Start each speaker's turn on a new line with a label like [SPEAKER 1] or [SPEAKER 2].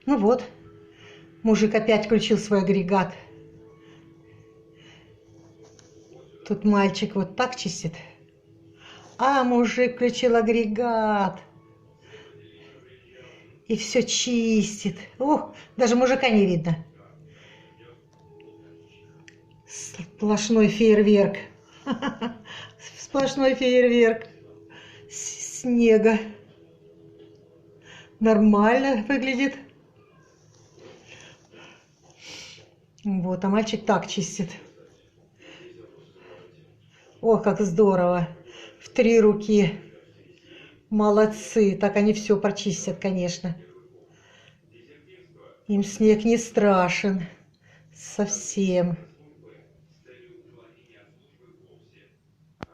[SPEAKER 1] Ну вот, мужик опять включил свой агрегат. Тут мальчик вот так чистит. А мужик включил агрегат. И все чистит. Ох, даже мужика не видно. Сплошной фейерверк. Сплошной фейерверк снега. Нормально выглядит. Вот, а мальчик так чистит. Ох, как здорово. В 3 руки. Молодцы. Так они все прочистят, конечно. Им снег не страшен. Совсем.